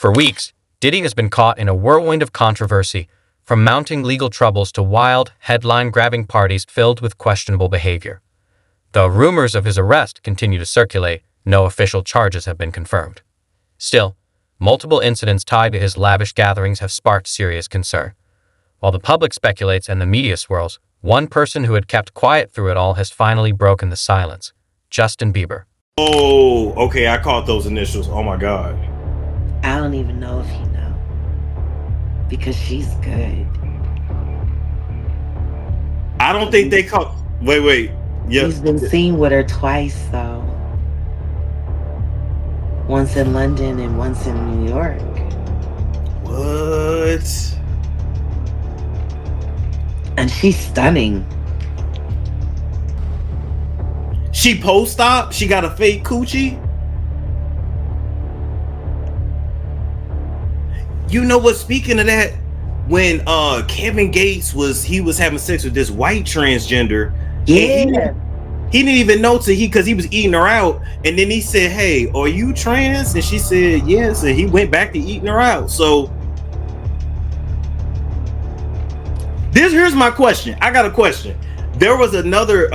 For weeks, Diddy has been caught in a whirlwind of controversy, from mounting legal troubles to wild, headline-grabbing parties filled with questionable behavior. Though rumors of his arrest continue to circulate, no official charges have been confirmed. Still, multiple incidents tied to his lavish gatherings have sparked serious concern. While the public speculates and the media swirls, one person who had kept quiet through it all has finally broken the silence: Justin Bieber. Oh, okay, I caught those initials. Oh my God. I don't even know if he know. Because she's good. I don't think they caught. Wait. Yeah. He's been seen with her twice, though. Once in London and once in New York. What? And she's stunning. She post-op? She got a fake coochie? You know what? Speaking of that, when Kevin Gates was having sex with this white transgender, Yeah. he didn't even know because he was eating her out, and then he said, "Hey, are you trans?" And she said, "Yes," and he went back to eating her out. So here's my question. I got a question. There was another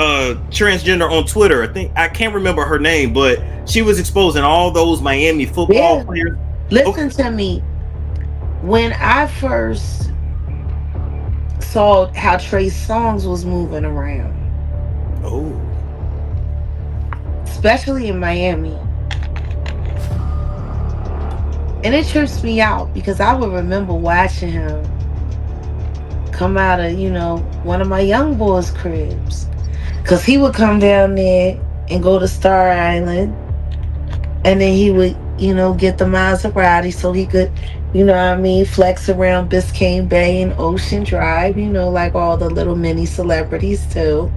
transgender on Twitter. I can't remember her name, but she was exposing all those Miami football players. Listen to me. When I first saw how Trey Songz was moving around, especially in Miami, and it trips me out because I would remember watching him come out of, one of my young boys' cribs, because he would come down there and go to Star Island, and then he would, get the Maserati so he could, flex around Biscayne Bay and Ocean Drive, like all the little mini celebrities too.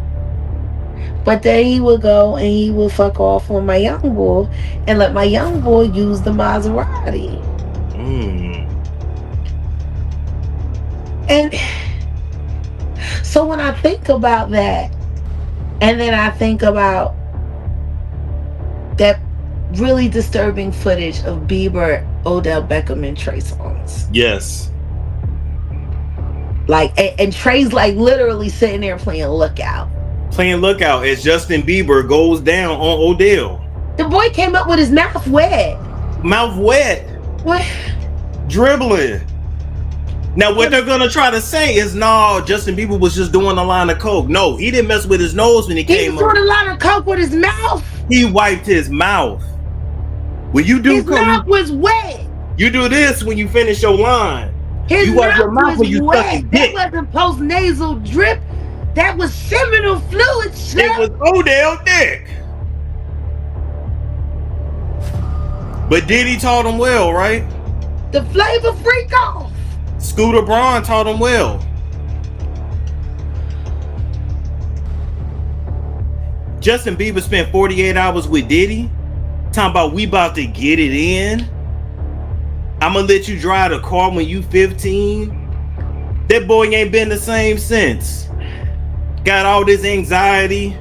But then he would go and he would fuck off on my young boy and let my young boy use the Maserati. And so when I think about that, and then I think about that really disturbing footage of Bieber, Odell Beckham, and Trey Songz. Yes. And Trey's literally sitting there playing lookout. Playing lookout as Justin Bieber goes down on Odell. The boy came up with his mouth wet. Mouth wet. What? Dribbling. Now what they're gonna try to say is, no, Justin Bieber was just doing a line of coke. No, he didn't mess with his nose when he came up. He was doing a line of coke with his mouth. He wiped his mouth. When you do his mouth was wet. You do this when you finish your line. His you mouth your mouth was when you wet. That wasn't post-nasal drip. That was seminal fluid. It was Odell dick. But Diddy taught him well, right? The flavor freak off. Scooter Braun taught him well. Justin Bieber spent 48 hours with Diddy, talking about we about to get it in. I'm gonna let you drive the car when you 15. That boy ain't been the same since. Got all this anxiety.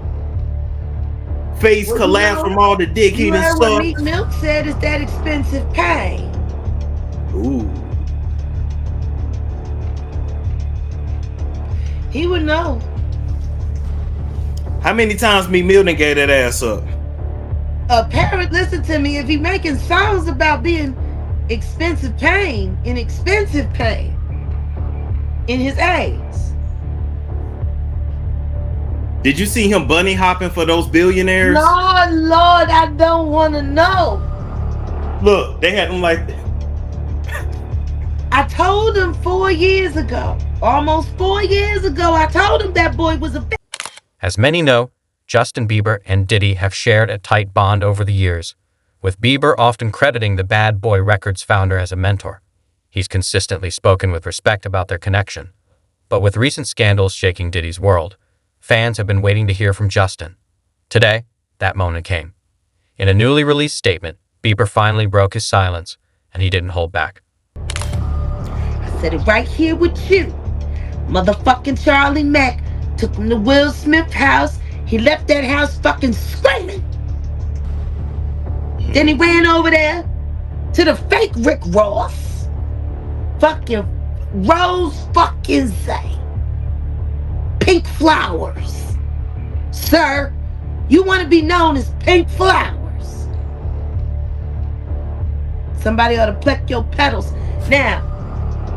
Face collapsed from all the dick he done sucked. What Meek Mill said is that expensive pain. Ooh. He would know. How many times Meek Mill done gave that ass up? A parent, listen to me, if he making songs about being expensive pain in his eggs. Did you see him bunny hopping for those billionaires? Lord, I don't want to know. Look, they had him like that. I told him 4 years ago, almost 4 years ago, I told him that boy was a... As many know, Justin Bieber and Diddy have shared a tight bond over the years, with Bieber often crediting the Bad Boy Records founder as a mentor. He's consistently spoken with respect about their connection. But with recent scandals shaking Diddy's world, fans have been waiting to hear from Justin. Today, that moment came. In a newly released statement, Bieber finally broke his silence, and he didn't hold back. I said it right here with you. Motherfucking Charlie Mack took him to Will Smith's house. He left that house fucking screaming. Then he ran over there to the fake Rick Ross, fucking Rose fucking Zay, Pink Flowers. Sir, you want to be known as Pink Flowers. Somebody ought to pluck your petals. Now,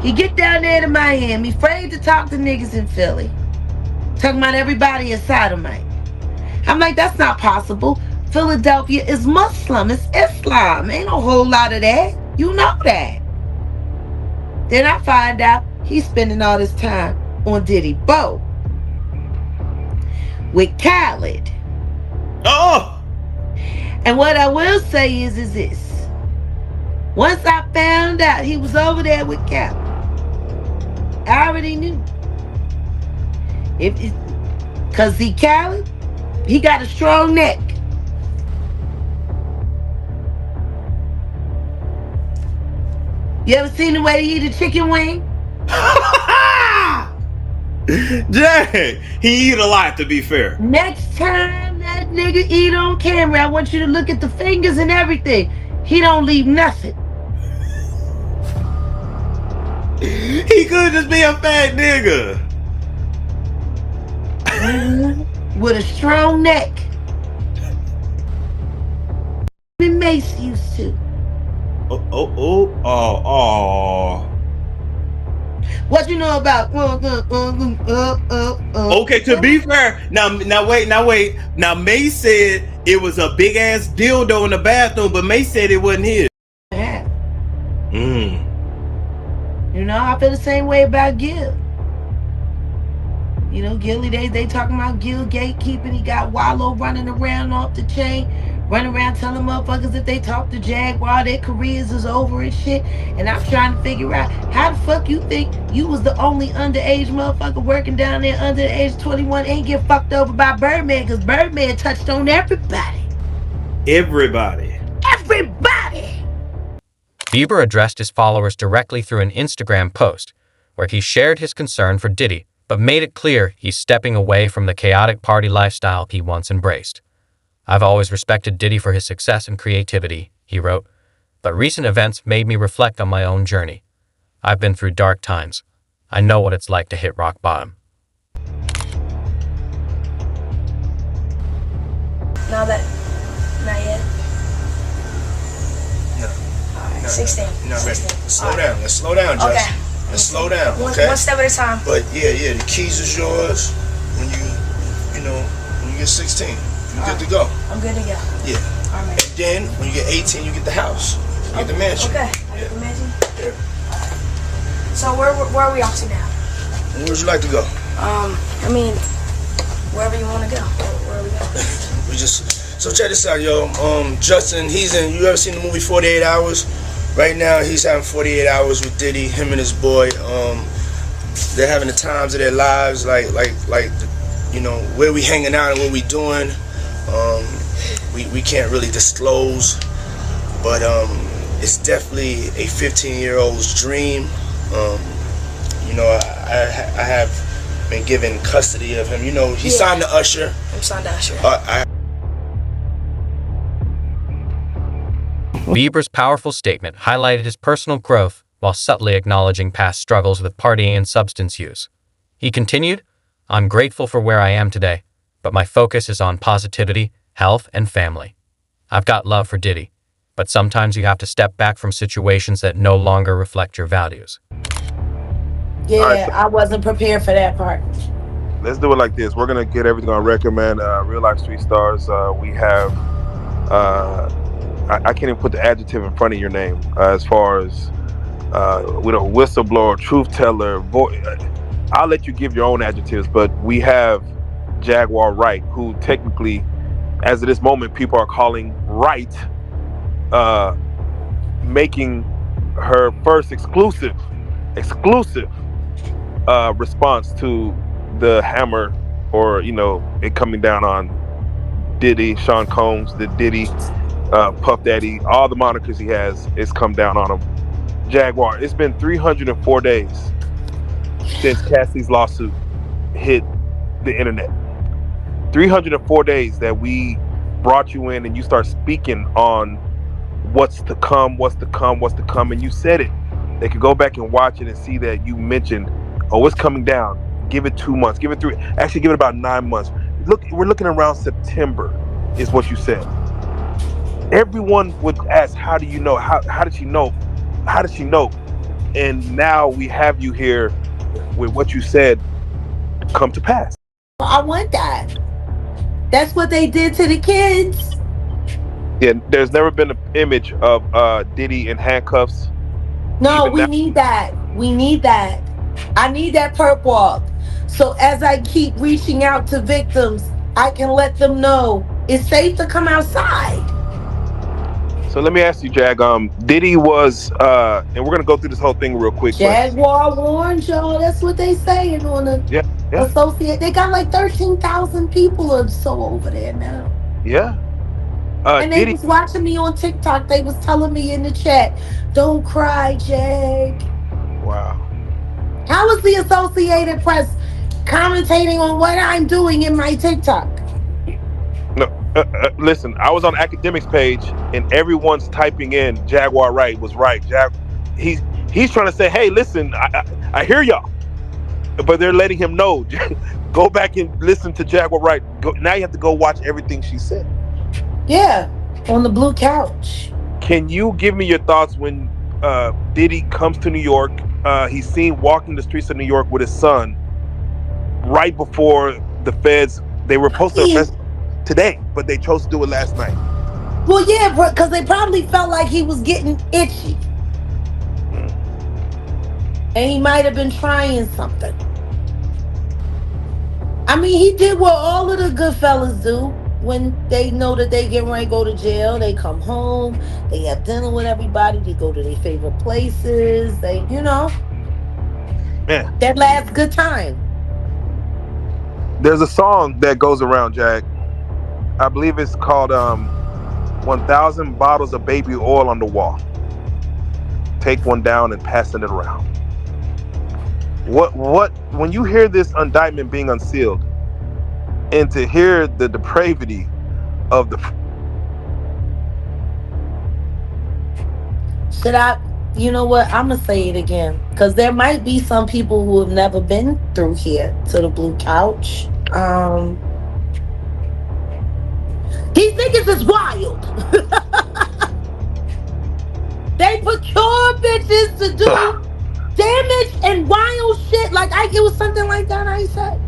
he get down there to Miami, afraid to talk to niggas in Philly. Talking about everybody is sodomite. I'm like, that's not possible. Philadelphia is Muslim. It's Islam. Ain't no whole lot of that. You know that. Then I find out he's spending all this time on Diddy boat with Khaled. Oh! And what I will say is this. Once I found out he was over there with Khaled, I already knew. Because see, Khaled, he got a strong neck. You ever seen the way he eat a chicken wing? Dang, he eat a lot, to be fair. Next time that nigga eat on camera, I want you to look at the fingers and everything. He don't leave nothing. He could just be a fat nigga. With a strong neck. Mace used to. Oh. What you know about? Okay, to be fair, now wait. Now Mace said it was a big ass dildo in the bathroom, but Mace said it wasn't his. Yeah. You know, I feel the same way about Gil. You know, Gilly, they talking about Gil gatekeeping. He got Wallow running around off the chain, running around telling motherfuckers if they talk to Jaguar, their careers is over and shit. And I'm trying to figure out how the fuck you think you was the only underage motherfucker working down there under the age of 21 ain't get fucked over by Birdman, because Birdman touched on everybody. Everybody. Bieber addressed his followers directly through an Instagram post where he shared his concern for Diddy, but made it clear he's stepping away from the chaotic party lifestyle he once embraced. "I've always respected Diddy for his success and creativity," he wrote, "but recent events made me reflect on my own journey. I've been through dark times. I know what it's like to hit rock bottom." Not yet? No. Alright, 16. You're not ready. 16. Slow down. Let's slow down, Justin. Okay. Let's slow down, okay? One step at a time. But yeah, the keys is yours when you get 16. You're good to go. I'm good to go. Yeah. Alright. And then when you get 18, you get the house. You get the mansion. Okay. I get the mansion? Yeah. So where are we off to now? Where would you like to go? I mean, wherever you want to go. Where are we going? So check this out, yo. Justin, you ever seen the movie 48 Hours? Right now, he's having 48 hours with Diddy, him and his boy. They're having the times of their lives, like where we hanging out and what we doing. We can't really disclose, but it's definitely a 15-year-old's dream. I have been given custody of him. He signed to Usher. I'm signed to Usher. Bieber's powerful statement highlighted his personal growth while subtly acknowledging past struggles with partying and substance use. He continued, "I'm grateful for where I am today, but my focus is on positivity, health, and family. I've got love for Diddy, but sometimes you have to step back from situations that no longer reflect your values." Yeah, Alright. I wasn't prepared for that part. Let's do it like this. We're gonna get everything on record, man. Real Life Street Stars. We have. I can't even put the adjective in front of your name as far as with a whistleblower, truth teller. I'll let you give your own adjectives, but we have Jaguar Wright, who technically, as of this moment, people are calling Wright, making her first exclusive response to the hammer, or it coming down on Diddy, Sean Combs, the Diddy, Puff Daddy, all the monikers he has is come down on him. Jaguar, it's been 304 days since Cassie's lawsuit hit the internet. 304 days that we brought you in and you start speaking on what's to come, what's to come, what's to come, and you said it. They could go back and watch it and see that you mentioned, oh, it's coming down. Give it 2 months. Give it three. Actually, give it about 9 months. Look, we're looking around September, is what you said. Everyone would ask, how do you know? How did she know? How did she know? And now we have you here with what you said come to pass. I want that. That's what they did to the kids. Yeah, there's never been an image of Diddy in handcuffs. No, Even we now, need that. We need that. I need that perp walk. So as I keep reaching out to victims, I can let them know it's safe to come outside. so let me ask you, Jag. Diddy was, and we're gonna go through this whole thing real quick, but Jaguar warned y'all. That's what they saying on the yeah, yeah, associate. They got like 13,000 people or so over there now. yeah. And they Diddy, was watching me on TikTok. They was telling me in the chat, "Don't cry, Jag." wow. How is the Associated Press commentating on what I'm doing in my TikTok? No, listen. I was on academics page, and everyone's typing in Jaguar Wright was right. He's trying to say, hey, listen, I hear y'all, but they're letting him know. Go back and listen to Jaguar Wright. Now you have to go watch everything she said. Yeah, on the blue couch. Can you give me your thoughts when Diddy comes to New York? He's seen walking the streets of New York with his son right before the feds. They were supposed to Yeah. arrest him today, but they chose to do it last night. Well, yeah, because they probably felt like he was getting itchy. Mm. And he might have been trying something. I mean, he did what all of the good fellas do when they know that they get ready to go to jail. They come home, they have dinner with everybody, they go to their favorite places, Man, that last good time. there's a song that goes around, Jack. I believe it's called 1,000 bottles of baby oil on the wall. Take one down and passing it around. When you hear this indictment being unsealed, and to hear the depravity of the Should I, you know what? I'm going to say it again. Because there might be some people who have never been through here to the blue couch. These niggas is wild. They procure bitches to do damage and wild shit. Like, it was something like that I said.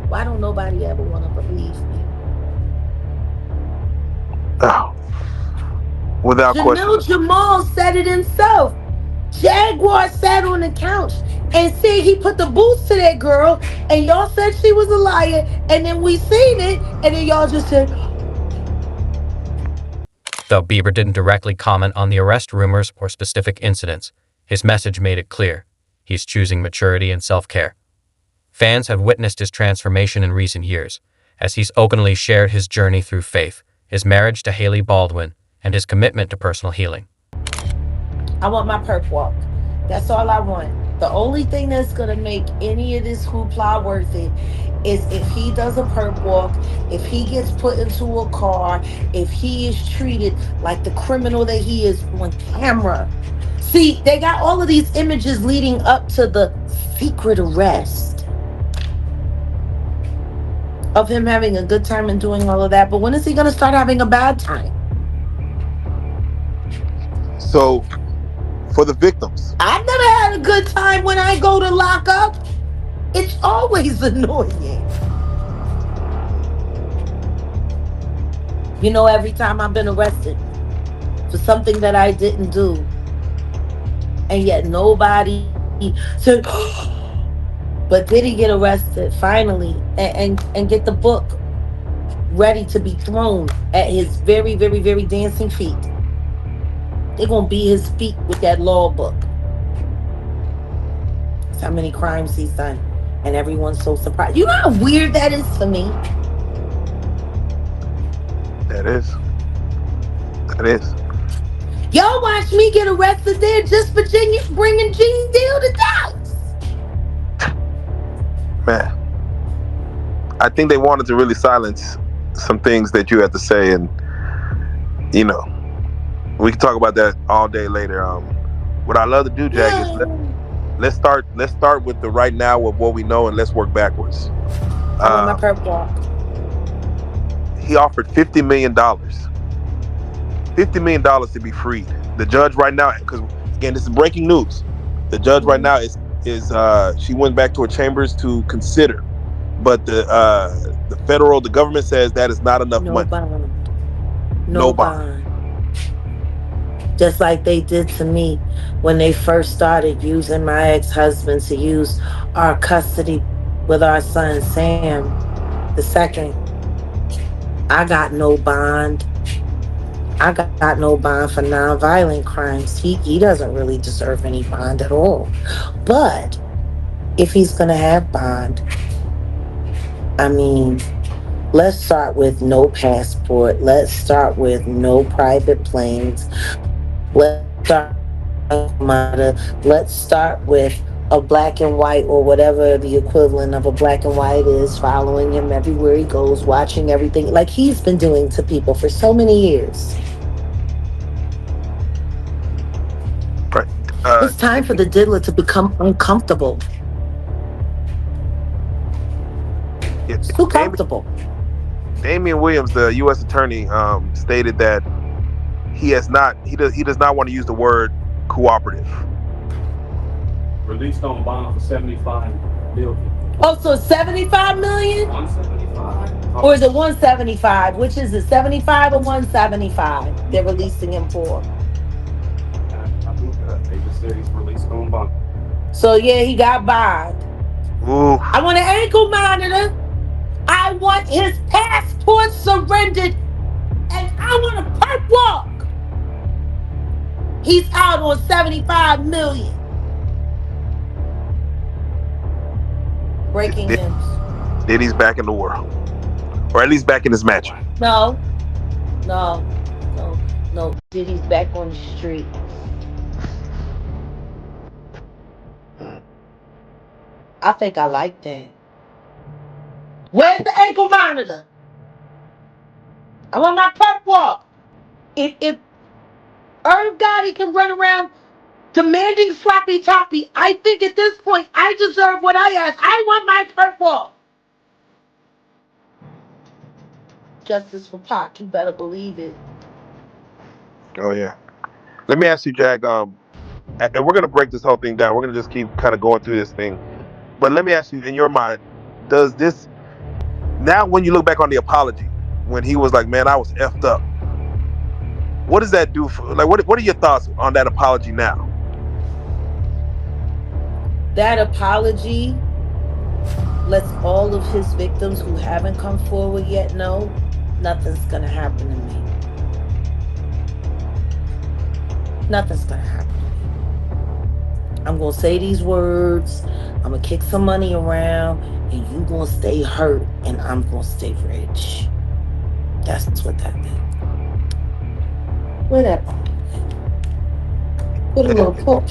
Why don't nobody ever want to believe me? oh, without question. Jamil Jamal said it himself. Jaguar sat on the couch and said he put the boots to that girl, and y'all said she was a liar, and then we seen it, and then y'all just said. Though Bieber didn't directly comment on the arrest rumors or specific incidents, his message made it clear he's choosing maturity and self-care. Fans have witnessed his transformation in recent years, as he's openly shared his journey through faith, his marriage to Hailey Baldwin, and his commitment to personal healing. I want my perp walk. That's all I want. The only thing that's going to make any of this hoopla worth it is if he does a perp walk, if he gets put into a car, if he is treated like the criminal that he is on camera. See, they got all of these images leading up to the secret arrest of him having a good time and doing all of that. But when is he going to start having a bad time? So, for the victims, I've never had a good time when I go to lock up. It's always annoying. You know, every time I've been arrested for something that I didn't do, and yet nobody said, but did he get arrested finally and get the book ready to be thrown at his very, very, very dancing feet? They're going to beat his feet with that law book. That's how many crimes he's done. And everyone's so surprised. You know how weird that is for me? that is. That is. Y'all watch me get arrested there just for bringing Gene Deal to Dallas. Man, I think they wanted to really silence some things that you had to say, and You know, we can talk about that all day later. What I love to do, Jag, is let's start with the right now of what we know, and let's work backwards. I want my perp walk. He offered $50 million. $50 million to be freed. The judge right now, because again, this is breaking news. The judge right now is she went back to her chambers to consider, but the government says that is not enough No money. bond. No bond. Just like they did to me when they first started using my ex-husband to use our custody with our son Sam the second. I got no bond. I got no bond for nonviolent crimes. He doesn't really deserve any bond at all. But if he's gonna have bond, I mean, let's start with no passport. Let's start with no private planes. Let's start with a black and white, or whatever the equivalent of a black and white is, following him everywhere he goes, watching everything like he's been doing to people for so many years. Right. It's time for the diddler to become uncomfortable. It's too comfortable. Damian Williams, the U.S. attorney, stated that he does not want to use the word cooperative. Released on bond for $75 million. Oh, so 75 million? 175. Or is it 175? Which is it, 75 or 175 they're releasing him for? I looked it up. They just said he's released on bond. So yeah, he got bond. Ooh. I want an ankle monitor. I want his passport surrendered. And I want a perp walk. He's out on 75 million. Breaking news. Diddy's back in the world. Or at least back in his mansion. No. Diddy's back on the street. I think I like that. Where's the ankle monitor? I want my perp walk. If Irv Gotti can run around demanding sloppy toppy, I think at this point I deserve what I ask. I want my perp walk. Justice for Pac, you better believe it. Oh yeah. Let me ask you, Jag. And we're gonna break this whole thing down. We're gonna just keep kind of going through this thing. But let me ask you, in your mind, does this now, when you look back on the apology, when he was like, "Man, I was effed up," what does that do for? Like, what are your thoughts on that apology now? That apology lets all of his victims who haven't come forward yet know nothing's gonna happen to me. Nothing's gonna happen to me. I'm gonna say these words, I'm gonna kick some money around, and you gonna stay hurt, and I'm gonna stay rich. That's what that means. Whatever. Put a little pour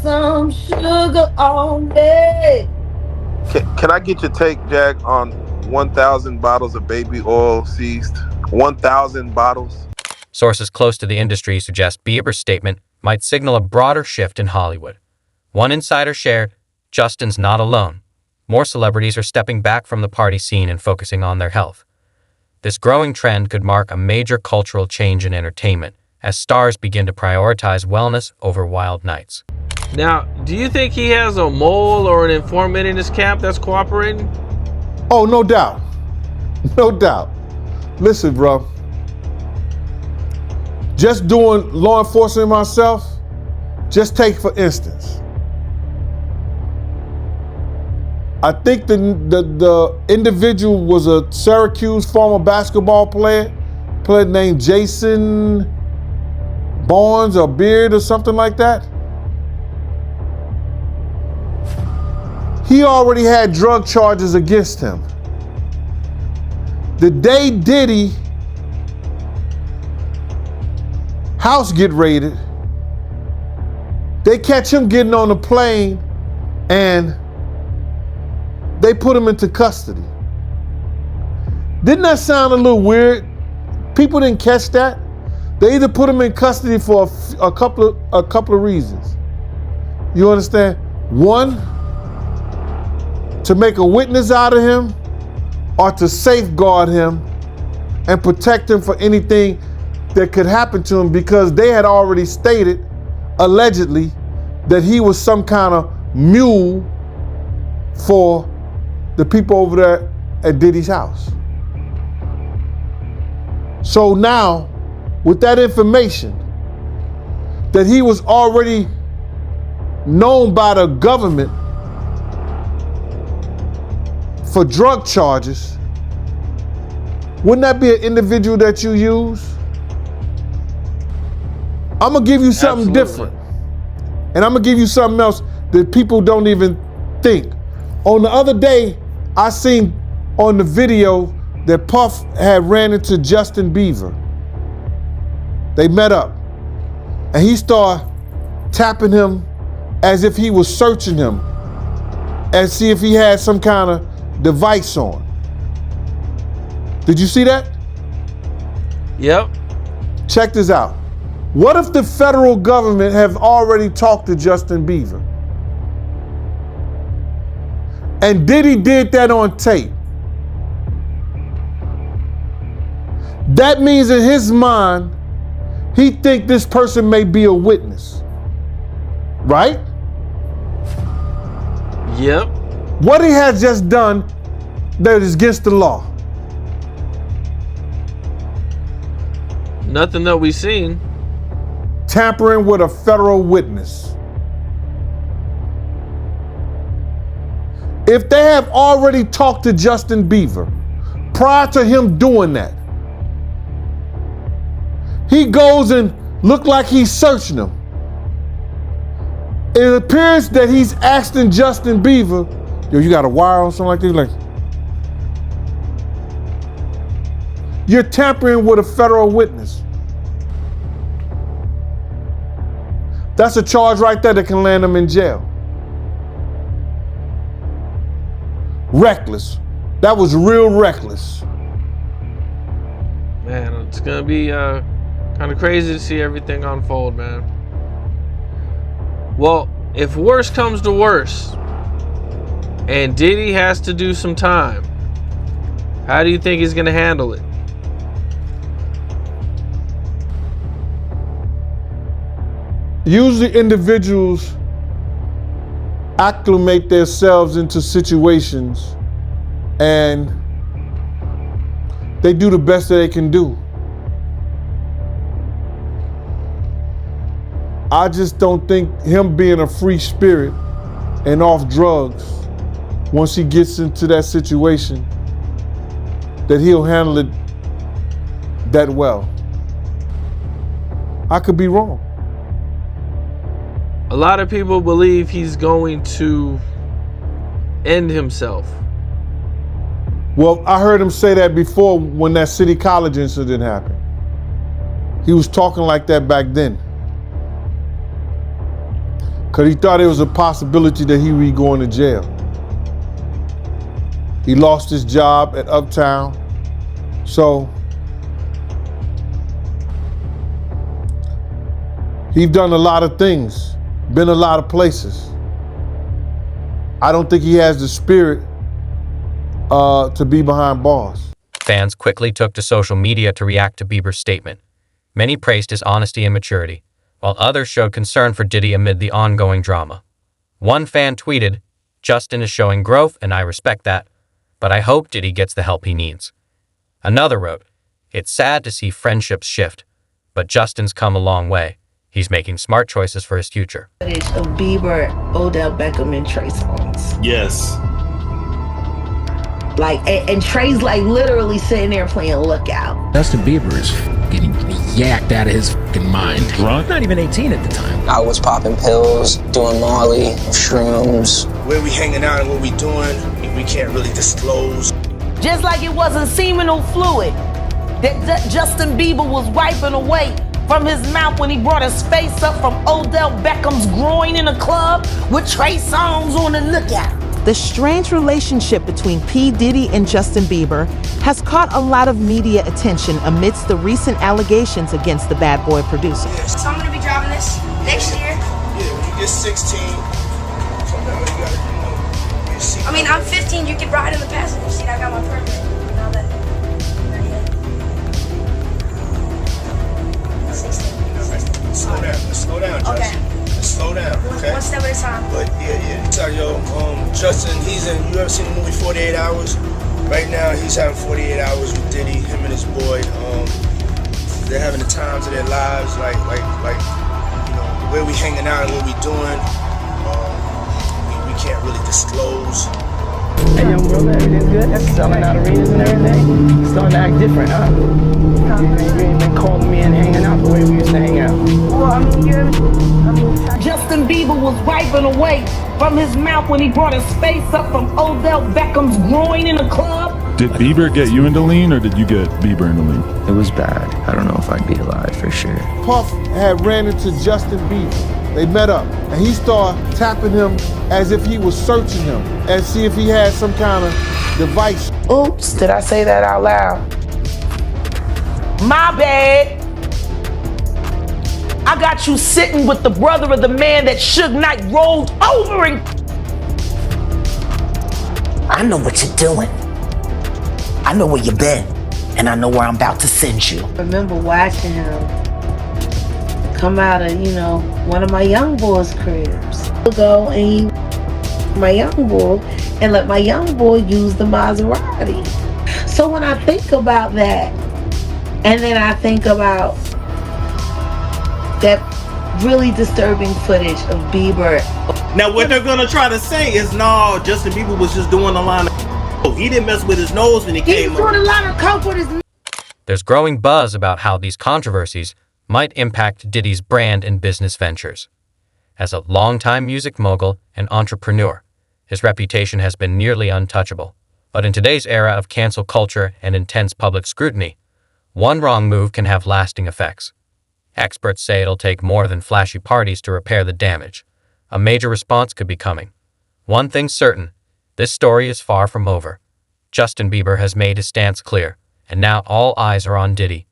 some sugar on me. Can I get your take, Jag, on 1,000 bottles of baby oil seized? 1,000 bottles? Sources close to the industry suggest Bieber's statement might signal a broader shift in Hollywood. One insider shared, Justin's not alone. More celebrities are stepping back from the party scene and focusing on their health. This growing trend could mark a major cultural change in entertainment as stars begin to prioritize wellness over wild nights. Now, do you think he has a mole or an informant in his camp that's cooperating? Oh, no doubt. No doubt. Listen, bro. Just doing law enforcement myself, just take for instance. I think the individual was a Syracuse former basketball player named Jason Barnes or Beard or something like that. He already had drug charges against him. The day Diddy house get raided, they catch him getting on a plane and they put him into custody. Didn't that sound a little weird? People didn't catch that. They either put him in custody for a couple of reasons. You understand? One, to make a witness out of him, or to safeguard him and protect him for anything that could happen to him, because they had already stated, allegedly, that he was some kind of mule for the people over there at Diddy's house. So now, with that information, that he was already known by the government for drug charges, wouldn't that be an individual that you use? I'm gonna give you something different. And I'm gonna give you something else that people don't even think. On the other day, I seen on the video that Puff had ran into Justin Bieber. They met up, and he started tapping him as if he was searching him, and see if he had some kind of device on. Did you see that? Yep. Check this out. What if the federal government have already talked to Justin Bieber? And Diddy did that on tape. That means in his mind, he think this person may be a witness. Right? Yep. What he has just done that is against the law? Nothing that we've seen. Tampering with a federal witness. If they have already talked to Justin Bieber prior to him doing that, he goes and look like he's searching him. It appears that he's asking Justin Bieber, yo, you got a wire or something like this? Like, you're tampering with a federal witness. That's a charge right there that can land him in jail. Reckless. That was real reckless. Man, it's gonna be kind of crazy to see everything unfold, man. Well, if worse comes to worse, and Diddy has to do some time, how do you think he's gonna handle it? Usually individuals acclimate themselves into situations and they do the best that they can do. I just don't think him being a free spirit and off drugs, once he gets into that situation, that he'll handle it that well. I could be wrong. A lot of people believe he's going to end himself. Well, I heard him say that before when that City College incident happened. He was talking like that back then. Because he thought it was a possibility that he would be going to jail. He lost his job at Uptown. So he's done a lot of things, been a lot of places. I don't think he has the spirit to be behind bars. Fans quickly took to social media to react to Bieber's statement. Many praised his honesty and maturity, while others showed concern for Diddy amid the ongoing drama. One fan tweeted, "Justin is showing growth and I respect that, but I hope Diddy gets the help he needs." Another wrote, "It's sad to see friendships shift, but Justin's come a long way. He's making smart choices for his future." Footage of Bieber, Odell Beckham, and Trey Songz. Yes. Like, and Trey's like literally sitting there playing Lookout. Justin Bieber is getting yacked out of his fucking mind. Drunk? Not even 18 at the time. I was popping pills, doing Molly, shrooms. Where we hanging out and what we doing, we can't really disclose. Just like it wasn't seminal fluid that Justin Bieber was wiping away from his mouth when he brought his face up from Odell Beckham's groin in a club with Trey Songz on the lookout. The strange relationship between P. Diddy and Justin Bieber has caught a lot of media attention amidst the recent allegations against the bad boy producer. So I'm gonna be driving this next year. Yeah, when you get 16, come down, you gotta, you see. I mean, I'm 15, you can ride in the passenger seat. I got my permit and all that. 16. Slow down, Justin. Okay. Slow down, okay? One step at a time. But yeah. So, Justin, you ever seen the movie 48 Hours? Right now, he's having 48 hours with Diddy, him and his boy. They're having the times of their lives, like, where we hanging out and what we doing. We can't really disclose. Hey, young brother, everything's good? That's selling out arenas and everything? Starting to act different, huh? You ain't been calling me and hanging out the way we used to hang out. Well, Justin Bieber was wiping away from his mouth when he brought his face up from Odell Beckham's groin in a club. Did Bieber get you into lean, or did you get Bieber into lean? It was bad. I don't know if I'd be alive for sure. Puff had ran into Justin Bieber. They met up, and he started tapping him as if he was searching him and see if he had some kind of device. Oops, did I say that out loud? My bad. I got you sitting with the brother of the man that Suge Knight rolled over and... I know what you're doing. I know where you've been, and I know where I'm about to send you. I remember watching him come out of, one of my young boys' cribs. Go and my young boy and let my young boy use the Maserati. So when I think about that, and then I think about that really disturbing footage of Bieber. Now what they're gonna try to say is, no, Justin Bieber was just doing a line of he didn't mess with his nose when he came was doing a lot of coke with his. There's growing buzz about how these controversies might impact Diddy's brand and business ventures. As a longtime music mogul and entrepreneur, his reputation has been nearly untouchable. But in today's era of cancel culture and intense public scrutiny, one wrong move can have lasting effects. Experts say it'll take more than flashy parties to repair the damage. A major response could be coming. One thing's certain, this story is far from over. Justin Bieber has made his stance clear, and now all eyes are on Diddy.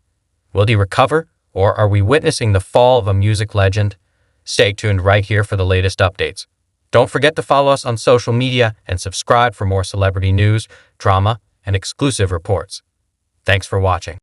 Will he recover, or are we witnessing the fall of a music legend? Stay tuned right here for the latest updates. Don't forget to follow us on social media and subscribe for more celebrity news, drama, and exclusive reports. Thanks for watching.